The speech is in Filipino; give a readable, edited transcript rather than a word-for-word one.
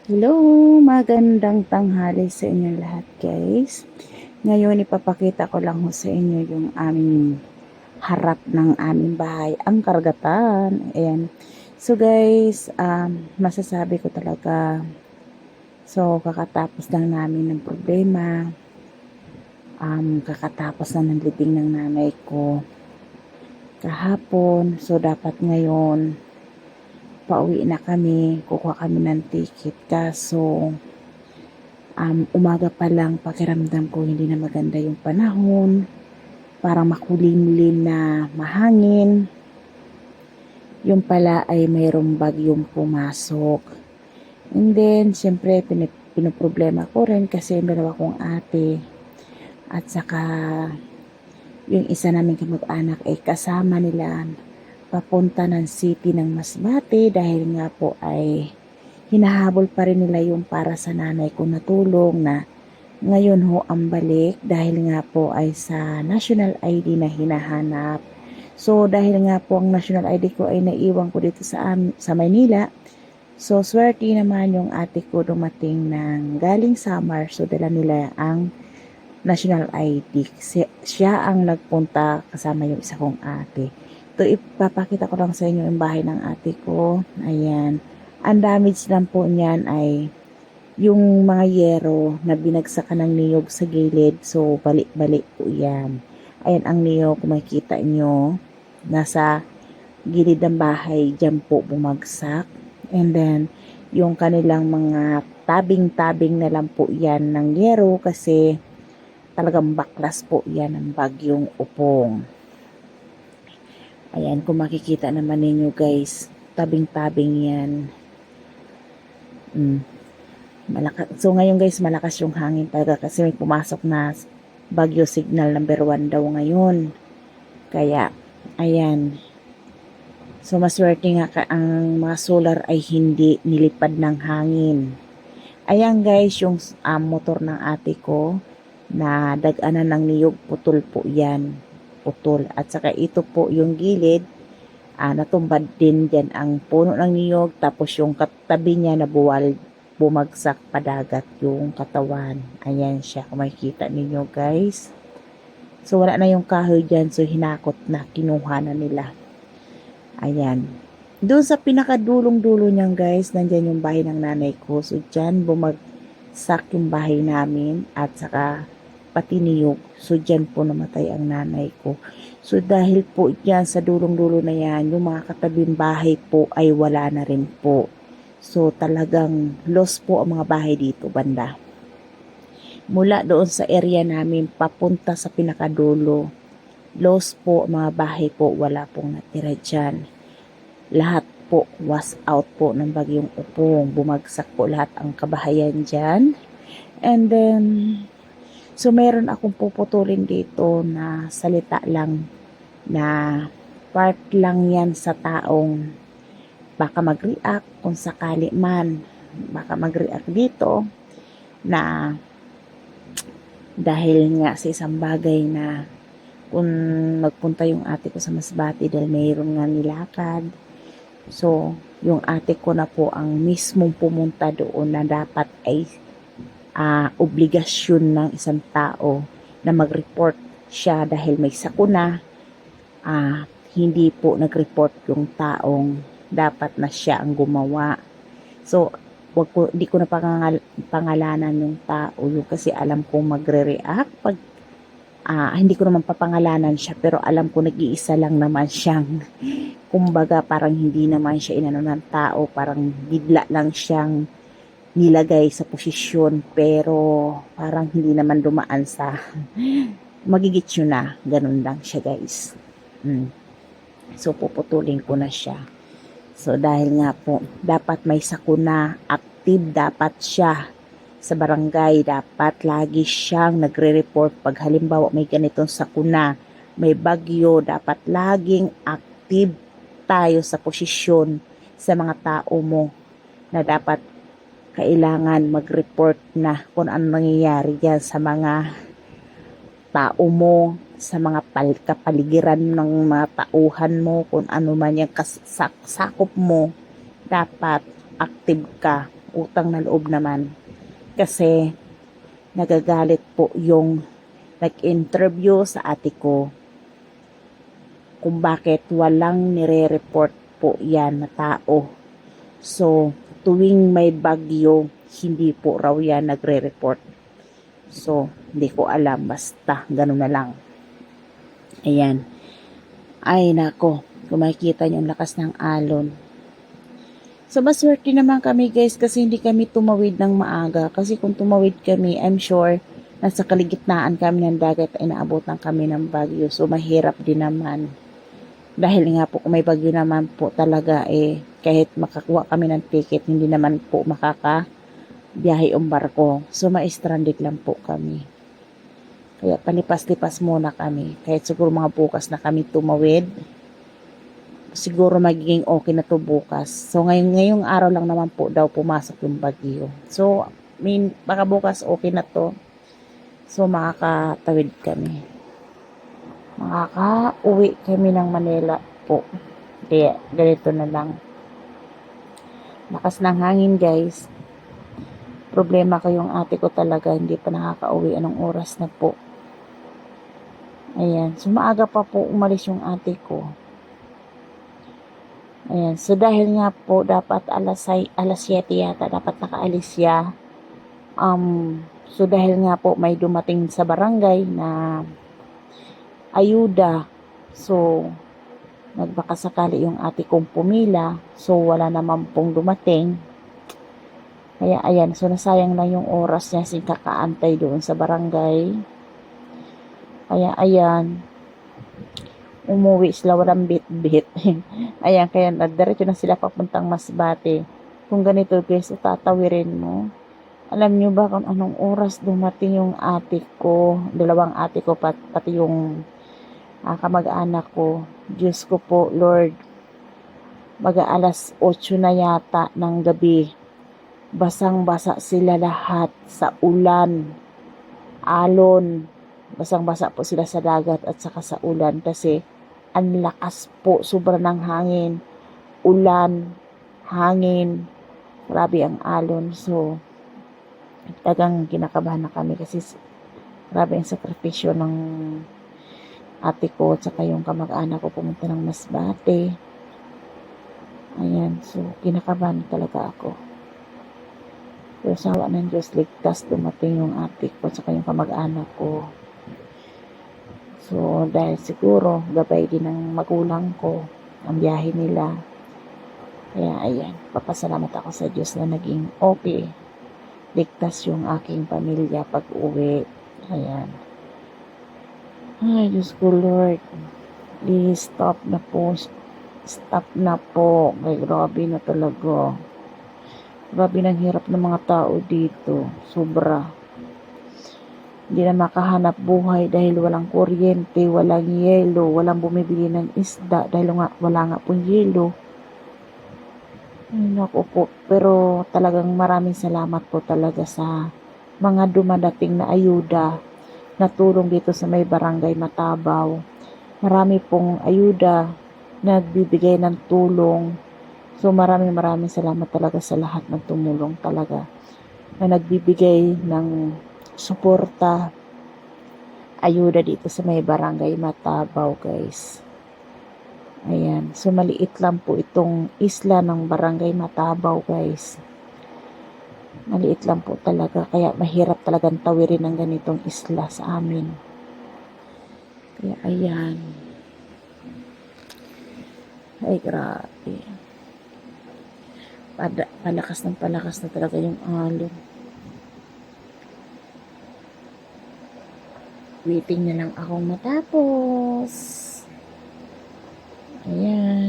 Hello, magandang tanghali sa inyong lahat guys. Ngayon ipapakita ko lang ho sa inyo yung aming harap ng aming bahay, ang karagatan. Ayan. So guys, masasabi ko talaga, so kakatapos lang namin ng problema, kakatapos na ng libing ng nanay ko kahapon. So dapat ngayon, pauwi na kami, kukuha kami ng ticket. Kaso, umaga pa lang pakiramdam ko hindi na maganda yung panahon, parang makulimlim na mahangin. Yung pala ay mayroong bagyong pumasok. And then, syempre, pinoproblema ko rin kasi yung dalawa kong ate at saka yung isa naming kamag-anak ay kasama nila papunta ng city ng Masbate dahil nga po ay hinahabol pa rin nila yung para sa nanay ko na tulong na ngayon ho ang balik dahil nga po ay sa national ID na hinahanap. So dahil nga po ang national ID ko ay naiwan ko dito sa Maynila. So swerte naman yung ate ko dumating ng galing Samar. So dala nila ang national ID. Siya ang nagpunta kasama yung isa kong ate. Ito ipapakita ko lang sa inyo yung bahay ng ate ko. Ayan. Ang damage lang po niyan ay yung mga yero na binagsakan ng niyog sa gilid. So, balik-balik po yan. Ayan ang niyog, kung makikita nyo, nasa gilid ng bahay, dyan po bumagsak. And then, yung kanilang mga tabing-tabing na lang po yan ng yero kasi talagang baklas po yan ng bagyong upong. Ayan, kung makikita naman ninyo guys, tabing-tabing yan. So ngayon guys, malakas yung hangin talaga kasi may pumasok na bagyo signal number 1 daw ngayon. Kaya, ayan. So maswerte nga ang mga solar ay hindi nilipad ng hangin. Ayan guys, yung motor ng ate ko na daganan ng niyog, putol po yan. Putol. At saka ito po yung gilid, natumbad din dyan ang puno ng niyog, tapos yung katabi niya na buwal, bumagsak padagat yung katawan. Ayan siya, kung makikita ninyo guys. So wala na yung kahoy dyan, so hinakot na, kinuha na nila. Ayan. Doon sa pinakadulong-dulo niyan guys, nandyan yung bahay ng nanay ko. So dyan bumagsak yung bahay namin at saka pati niyog. So dyan po namatay ang nanay ko. So dahil po dyan sa dulong-dulo na yan, yung mga katabing bahay po ay wala na rin po. So talagang lost po ang mga bahay dito banda. Mula doon sa area namin papunta sa pinakadulo, lost po ang mga bahay po, wala pong natira dyan. Lahat po was out po ng bagyong upong. Bumagsak po lahat ang kabahayan dyan. And then, so meron akong puputulin dito na salita lang na part lang yan sa taong baka mag-react kung sakali man. Baka mag-react dito na dahil nga sa isang bagay na kung magpunta yung ate ko sa Masbate dahil mayroon nga nilakad. So, yung ate ko na po ang mismong pumunta doon na dapat ay obligasyon ng isang tao na mag-report siya dahil may sakuna. Hindi po nag-report yung taong dapat na siya ang gumawa. So, di ko na pangalanan yung tao yung kasi alam kong magre-react pag hindi ko naman papangalanan siya pero alam ko nag-iisa lang naman siyang kumbaga parang hindi naman siya inano ng tao, parang bigla lang siyang nilagay sa posisyon pero parang hindi naman dumaan sa magigits yun na, ganun lang siya guys. So puputulin ko na siya. So dahil nga po dapat may sakuna, active dapat siya sa barangay, dapat lagi siyang nagre-report pag halimbawa may ganitong sakuna, may bagyo, dapat laging active tayo sa posisyon sa mga tao mo na dapat kailangan mag-report na kung ano nangyayari dyan sa mga tao mo, sa mga kapaligiran ng mga tauhan mo, kung ano man yung sakop mo, dapat active ka. utang na loob naman. Kasi nagagalit po yung nag-interview sa ate ko kung bakit walang nire-report po yan na tao. So, tuwing may bagyo, hindi po raw yan nagre-report. So, hindi ko alam. Basta, ganun na lang. Ayan. Ay, nako. Kung makikita nyo ang lakas ng alon. So, maswerte naman kami guys kasi hindi kami tumawid ng maaga. Kasi kung tumawid kami, I'm sure nasa kaligitnaan kami ng dagat ay naabutan kami ng bagyo. So, mahirap din naman. Dahil nga po kung may bagyo naman po talaga kahit makakuha kami ng ticket, hindi naman po makakabiyahe ang barko. So, ma-stranded lang po kami. Kaya palipas-lipas muna kami. Kahit siguro mga bukas na kami tumawid, siguro magiging okay na to bukas. So, ngayong araw lang naman po daw pumasok yung bagyo. So, baka bukas okay na to. So, makakatawid kami. Makaka-uwi kami ng Manila po. Kaya, ganito na lang. Lakas ng hangin, guys. Problema ko yung ate ko talaga. Hindi pa nakaka-uwi. Anong oras na po? Ayan. So, maaga pa po umalis yung ate ko. Ayan. So, dahil nga po, dapat alas 7 yata, dapat nakaalis siya. So, dahil nga po, may dumating sa barangay na ayuda. So, nagbakasakali yung ate kong pumila. So, wala naman pong dumating. Kaya, ayan. So, nasayang na yung oras niya sin kakaantay doon sa barangay. Kaya, ayan. Umuwi sila, walang bit-bit. Ayan, kaya diretso na sila papuntang Masbate. Kung ganito, guys, tatawirin mo. Alam nyo ba kung anong oras dumating yung ate ko? Dalawang ate ko, pati yung kamag-anak ko. Diyos ko po, Lord. Mag-aalas 8 na yata ng gabi. Basang-basa sila lahat sa ulan. Alon. Basang-basa po sila sa dagat at saka sa ulan kasi ang lakas po, sobra ng hangin. Ulan, hangin. Grabe ang alon. So, tagang kinakabahan na kami kasi grabe ang sakripisyo ng ate ko at saka yung kamag-anak ko pumunta ng Masbate. Ayan, so kinakabahan talaga ako. Pero sa awa ng Diyos, ligtas dumating yung ate ko at saka yung kamag-anak ko. So, dahil siguro gabay din ng magulang ko ang biyahe nila. Kaya ayan, papasalamat ako sa Diyos na naging okay. Ligtas yung aking pamilya pag uwi. Ayan. Ay, Diyos ko, Lord. Please, stop na po. Stop na po. Ay, grabe na talaga. Grabe ng hirap ng mga tao dito. Sobra. Hindi na makahanap buhay dahil walang kuryente, walang yelo, walang bumibili ng isda dahil wala nga pong yelo. Ay, naku po. Pero talagang maraming salamat po talaga sa mga dumadating na ayuda na tulong dito sa may barangay Matabaw. Marami pong ayuda, nagbibigay ng tulong. So maraming salamat talaga sa lahat ng tumulong talaga na nagbibigay ng suporta, ayuda dito sa may barangay Matabaw, guys. Ayan, so maliit lang po itong isla ng barangay Matabaw, guys. Maliit lang po talaga, kaya mahirap talagang tawirin ng ganitong isla sa amin. Kaya ayan. Ay, grabe. Palakas na talaga yung alon. Waiting na lang akong matapos. Ayan.